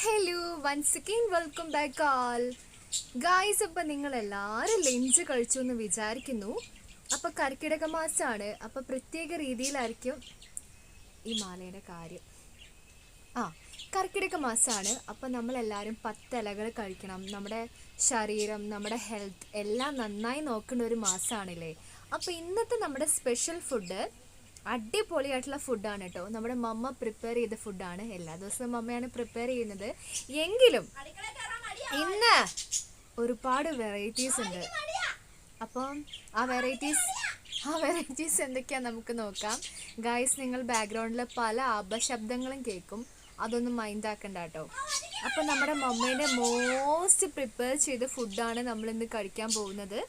Hello once again welcome back all guys. അപ്പം നിങ്ങളെല്ലാവരും lunch കഴിച്ചു എന്ന് വിചാരിക്കുന്നു. അപ്പം കർക്കിടക മാസമാണ്. അപ്പം പ്രത്യേക രീതിയിലായിരിക്കും ഈ മാലയുടെ കാര്യം. കർക്കിടക മാസമാണ്. അപ്പം നമ്മളെല്ലാവരും 10 ഇലകൾ കഴിക്കണം. നമ്മുടെ ശരീരം, നമ്മുടെ ഹെൽത്ത് എല്ലാം നന്നായി നോക്കേണ്ട ഒരു മാസമാണില്ലേ. അപ്പം ഇന്നത്തെ നമ്മുടെ സ്പെഷ്യൽ ഫുഡ് അടിപൊളിയായിട്ടുള്ള ഫുഡാണ് കേട്ടോ. നമ്മുടെ മമ്മ പ്രിപ്പയർ ചെയ്ത ഫുഡാണ്. എല്ലാ ദിവസവും മമ്മയാണ് പ്രിപ്പയർ ചെയ്യുന്നത്. എങ്കിലും ഇന്ന് ഒരുപാട് വെറൈറ്റീസ് ഉണ്ട്. അപ്പം ആ വെറൈറ്റീസ് എന്തൊക്കെയാണെന്ന് നമുക്ക് നോക്കാം. ഗൈസ്, നിങ്ങൾ ബാക്ക്ഗ്രൗണ്ടിൽ പല അപശബ്ദങ്ങളും കേൾക്കും. അതൊന്നും മൈൻഡ് ആക്കണ്ട കേട്ടോ. അപ്പം നമ്മുടെ മമ്മേൻ്റെ മോസ്റ്റ് പ്രിപ്പയർ ചെയ്ത ഫുഡാണ് നമ്മളിന്ന് കഴിക്കാൻ പോകുന്നത്.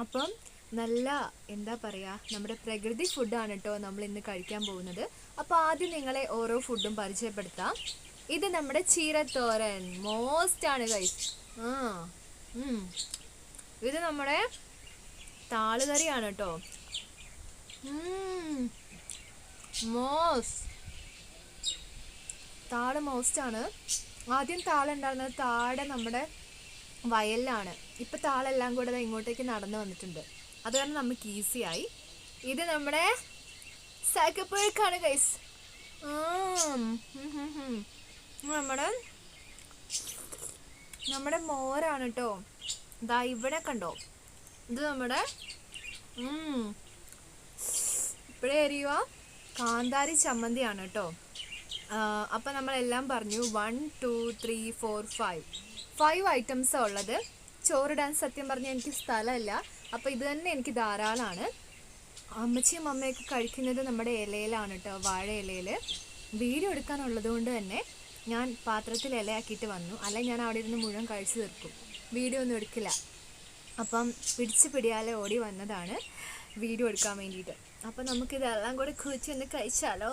അപ്പം നല്ല എന്താ പറയുക, നമ്മുടെ പ്രകൃതി ഫുഡാണ് കേട്ടോ നമ്മൾ ഇന്ന് കഴിക്കാൻ പോകുന്നത്. അപ്പോൾ ആദ്യം നിങ്ങളെ ഓരോ ഫുഡും പരിചയപ്പെടുത്താം. ഇത് നമ്മുടെ ചീരത്തോരൻ, മോസ്റ്റ് ആണ് ഗൈസ്. ഇത് നമ്മുടെ താളുകറിയാണ് കേട്ടോ. താള് മോസ്റ്റാണ്. ആദ്യം താളുണ്ടായിരുന്നത് താഴെ നമ്മുടെ വയലിലാണ്. ഇപ്പം താളെല്ലാം കൂടെ ഇങ്ങോട്ടേക്ക് നടന്നു വന്നിട്ടുണ്ട്. അത് കാരണം നമുക്ക് ഈസിയായി. ഇത് നമ്മുടെ സാക്കപ്പുഴക്കാണ് ഗൈസ്. നമ്മുടെ മോരാണ് കേട്ടോ. ഇതാ ഇവിടെ കണ്ടോ, ഇത് നമ്മുടെ ഇപ്പോഴേ അറിയുക കാന്താരി ചമ്മന്തിയാണ് കേട്ടോ. അപ്പം നമ്മളെല്ലാം പറഞ്ഞു 1 2 3 4 5 ഐറ്റംസാണ് ഉള്ളത്. ചോറിടാൻ സത്യം പറഞ്ഞാൽ എനിക്ക് സ്ഥലമല്ല. അപ്പോൾ ഇത് തന്നെ എനിക്ക് ധാരാളമാണ്. അമ്മച്ചിയും അമ്മയൊക്കെ കഴിക്കുന്നത് നമ്മുടെ ഇലയിലാണ് കേട്ടോ, വാഴ ഇലയിൽ. വീഡിയോ എടുക്കാനുള്ളത് കൊണ്ട് തന്നെ ഞാൻ പാത്രത്തിൽ ഇലയാക്കിയിട്ട് വന്നു. അല്ലെങ്കിൽ ഞാൻ അവിടെ ഇരുന്ന് മുഴുവൻ കഴിച്ചു തീർക്കും, വീഡിയോ ഒന്നും എടുക്കില്ല. അപ്പം പിടിയാലെ ഓടി വന്നതാണ് വീഡിയോ എടുക്കാൻ വേണ്ടിയിട്ട്. അപ്പം നമുക്കിതെല്ലാം കൂടെ കുഴിച്ചൊന്ന് കഴിച്ചാലോ.